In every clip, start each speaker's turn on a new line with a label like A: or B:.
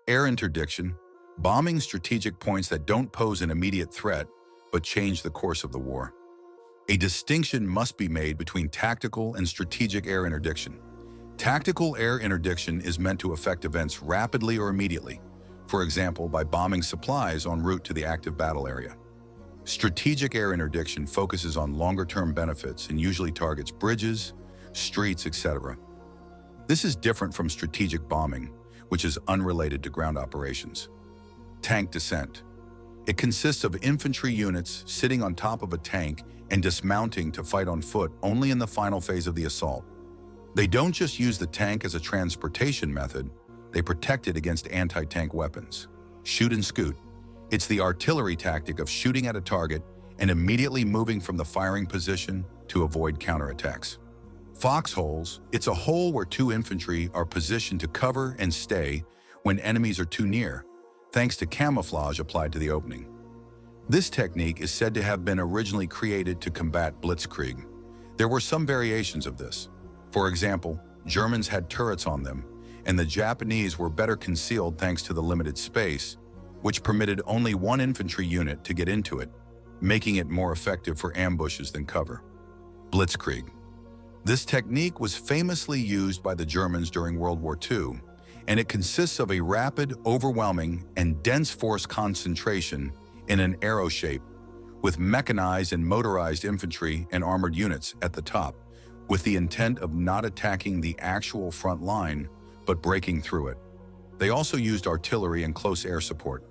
A: Air interdiction, bombing strategic points that don't pose an immediate threat but change the course of the war. A distinction must be made between tactical and strategic air interdiction. Tactical air interdiction is meant to affect events rapidly or immediately, for example, by bombing supplies en route to the active battle area. Strategic air interdiction focuses on longer-term benefits and usually targets bridges, streets, etc. This is different from strategic bombing, which is unrelated to ground operations. Tank descent. It consists of infantry units sitting on top of a tank and dismounting to fight on foot only in the final phase of the assault. They don't just use the tank as a transportation method, they protect it against anti-tank weapons. Shoot and scoot. It's the artillery tactic of shooting at a target and immediately moving from the firing position to avoid counterattacks. Foxholes. It's a hole where two infantry are positioned to cover and stay when enemies are too near, thanks to camouflage applied to the opening. This technique is said to have been originally created to combat Blitzkrieg. There were some variations of this. For example, Germans had turrets on them, and the Japanese were better concealed thanks to the limited space, which permitted only one infantry unit to get into it, making it more effective for ambushes than cover. Blitzkrieg. This technique was famously used by the Germans during World War II, and it consists of a rapid, overwhelming, and dense force concentration in an arrow shape, with mechanized and motorized infantry and armored units at the top, with the intent of not attacking the actual front line, but breaking through it. They also used artillery and close air support.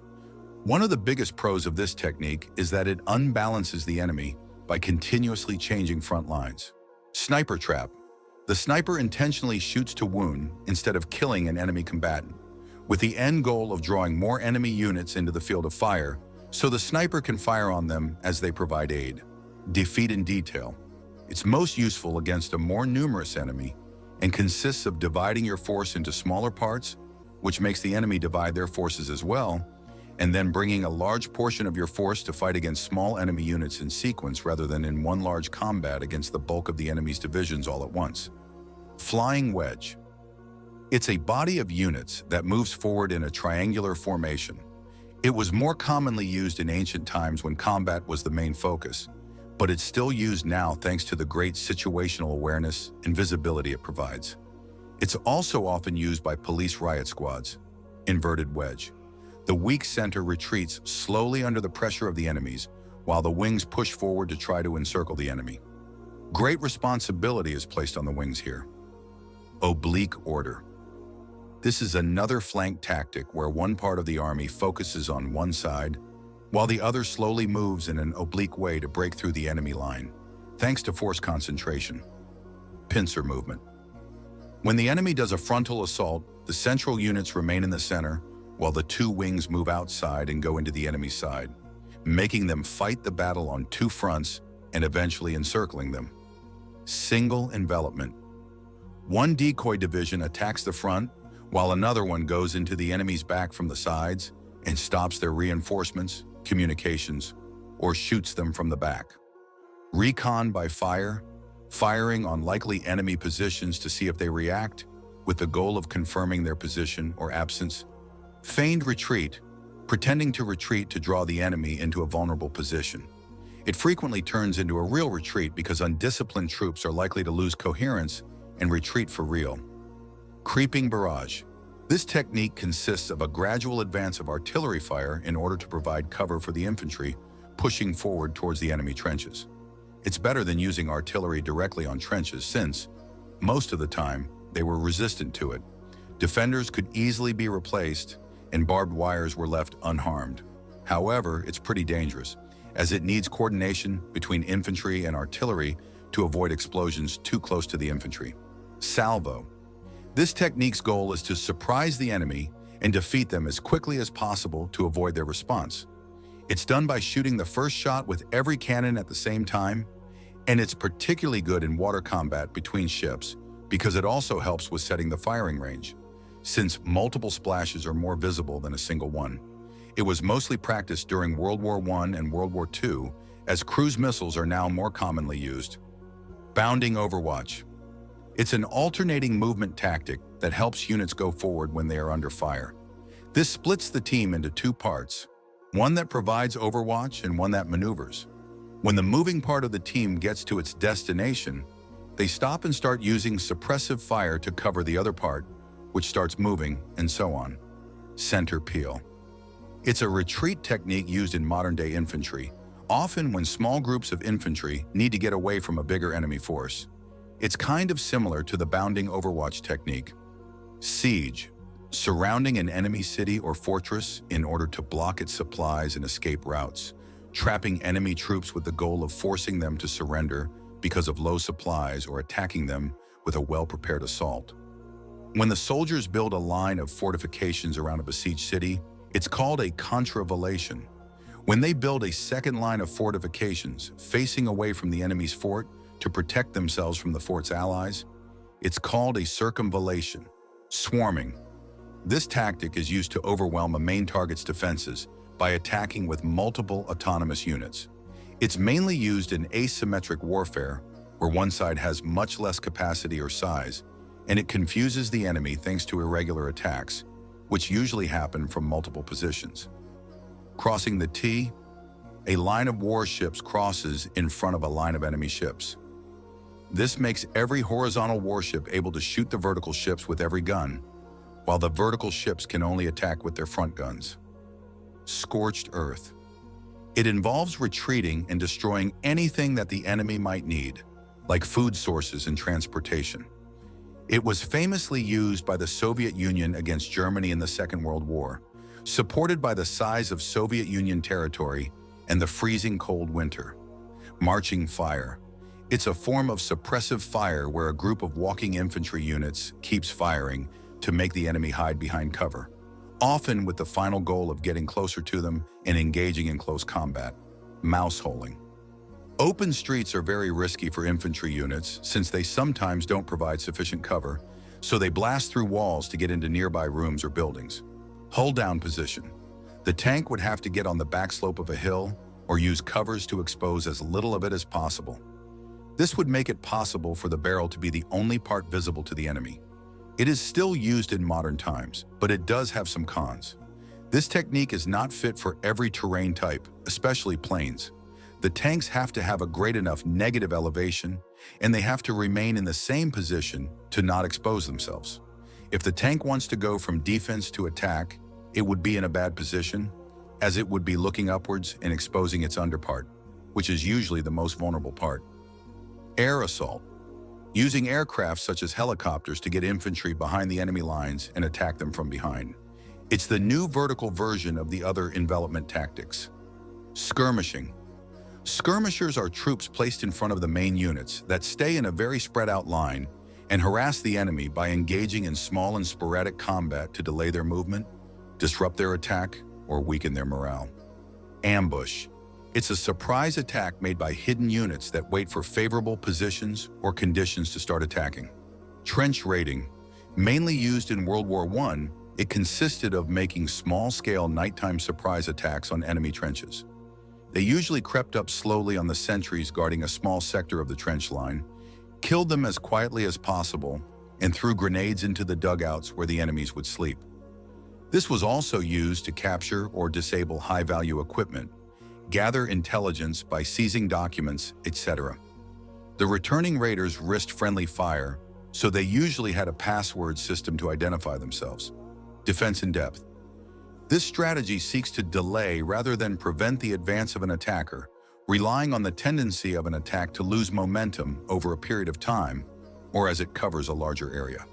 A: One of the biggest pros of this technique is that it unbalances the enemy by continuously changing front lines. Sniper trap. The sniper intentionally shoots to wound instead of killing an enemy combatant, with the end goal of drawing more enemy units into the field of fire so the sniper can fire on them as they provide aid. Defeat in detail. It's most useful against a more numerous enemy and consists of dividing your force into smaller parts, which makes the enemy divide their forces as well, and then bringing a large portion of your force to fight against small enemy units in sequence rather than in one large combat against the bulk of the enemy's divisions all at once. Flying wedge. It's a body of units that moves forward in a triangular formation. It was more commonly used in ancient times when combat was the main focus, but it's still used now thanks to the great situational awareness and visibility it provides. It's also often used by police riot squads. Inverted wedge. The weak center retreats slowly under the pressure of the enemies, while the wings push forward to try to encircle the enemy. Great responsibility is placed on the wings here. Oblique Order. This is another flank tactic where one part of the army focuses on one side, while the other slowly moves in an oblique way to break through the enemy line, thanks to force concentration. Pincer Movement. When the enemy does a frontal assault, the central units remain in the center, while the two wings move outside and go into the enemy's side, making them fight the battle on two fronts and eventually encircling them. Single envelopment. One decoy division attacks the front, while another one goes into the enemy's back from the sides and stops their reinforcements, communications, or shoots them from the back. Recon by fire, firing on likely enemy positions to see if they react, with the goal of confirming their position or absence. Feigned Retreat, pretending to retreat to draw the enemy into a vulnerable position. It frequently turns into a real retreat because undisciplined troops are likely to lose coherence and retreat for real. Creeping Barrage. This technique consists of a gradual advance of artillery fire in order to provide cover for the infantry pushing forward towards the enemy trenches. It's better than using artillery directly on trenches since, most of the time, they were resistant to it. Defenders could easily be replaced and barbed wires were left unharmed. However, it's pretty dangerous, as it needs coordination between infantry and artillery to avoid explosions too close to the infantry. Salvo. This technique's goal is to surprise the enemy and defeat them as quickly as possible to avoid their response. It's done by shooting the first shot with every cannon at the same time, and it's particularly good in water combat between ships because it also helps with setting the firing range, since multiple splashes are more visible than a single one. It was mostly practiced during World War I and World War II, as cruise missiles are now more commonly used. Bounding Overwatch. It's an alternating movement tactic that helps units go forward when they are under fire. This splits the team into two parts, one that provides overwatch and one that maneuvers. When the moving part of the team gets to its destination, they stop and start using suppressive fire to cover the other part, which starts moving, and so on. Center peel. It's a retreat technique used in modern-day infantry, often when small groups of infantry need to get away from a bigger enemy force. It's kind of similar to the bounding Overwatch technique. Siege. Surrounding an enemy city or fortress in order to block its supplies and escape routes, trapping enemy troops with the goal of forcing them to surrender because of low supplies or attacking them with a well-prepared assault. When the soldiers build a line of fortifications around a besieged city, it's called a contravallation. When they build a second line of fortifications facing away from the enemy's fort to protect themselves from the fort's allies, it's called a circumvallation. Swarming. This tactic is used to overwhelm a main target's defenses by attacking with multiple autonomous units. It's mainly used in asymmetric warfare, where one side has much less capacity or size, and it confuses the enemy thanks to irregular attacks, which usually happen from multiple positions. Crossing the T, a line of warships crosses in front of a line of enemy ships. This makes every horizontal warship able to shoot the vertical ships with every gun, while the vertical ships can only attack with their front guns. Scorched Earth. It involves retreating and destroying anything that the enemy might need, like food sources and transportation. It was famously used by the Soviet Union against Germany in the Second World War, supported by the size of Soviet Union territory and the freezing cold winter. Marching fire. It's a form of suppressive fire where a group of walking infantry units keeps firing to make the enemy hide behind cover, often with the final goal of getting closer to them and engaging in close combat. Mouse-holing. Open streets are very risky for infantry units since they sometimes don't provide sufficient cover, so they blast through walls to get into nearby rooms or buildings. Hull-down position. The tank would have to get on the back slope of a hill or use covers to expose as little of it as possible. This would make it possible for the barrel to be the only part visible to the enemy. It is still used in modern times, but it does have some cons. This technique is not fit for every terrain type, especially plains. The tanks have to have a great enough negative elevation, and they have to remain in the same position to not expose themselves. If the tank wants to go from defense to attack, it would be in a bad position, as it would be looking upwards and exposing its underpart, which is usually the most vulnerable part. Air Assault. Using aircraft such as helicopters to get infantry behind the enemy lines and attack them from behind. It's the new vertical version of the other envelopment tactics. Skirmishing. Skirmishers are troops placed in front of the main units that stay in a very spread out line and harass the enemy by engaging in small and sporadic combat to delay their movement, disrupt their attack, or weaken their morale. Ambush. It's a surprise attack made by hidden units that wait for favorable positions or conditions to start attacking. Trench raiding. Mainly used in World War I, it consisted of making small-scale nighttime surprise attacks on enemy trenches. They usually crept up slowly on the sentries guarding a small sector of the trench line, killed them as quietly as possible, and threw grenades into the dugouts where the enemies would sleep. This was also used to capture or disable high-value equipment, gather intelligence by seizing documents, etc. The returning raiders risked friendly fire, so they usually had a password system to identify themselves. Defense in depth. This strategy seeks to delay rather than prevent the advance of an attacker, relying on the tendency of an attack to lose momentum over a period of time, or as it covers a larger area.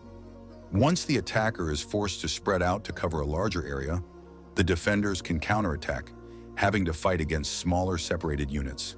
A: Once the attacker is forced to spread out to cover a larger area, the defenders can counterattack, having to fight against smaller separated units.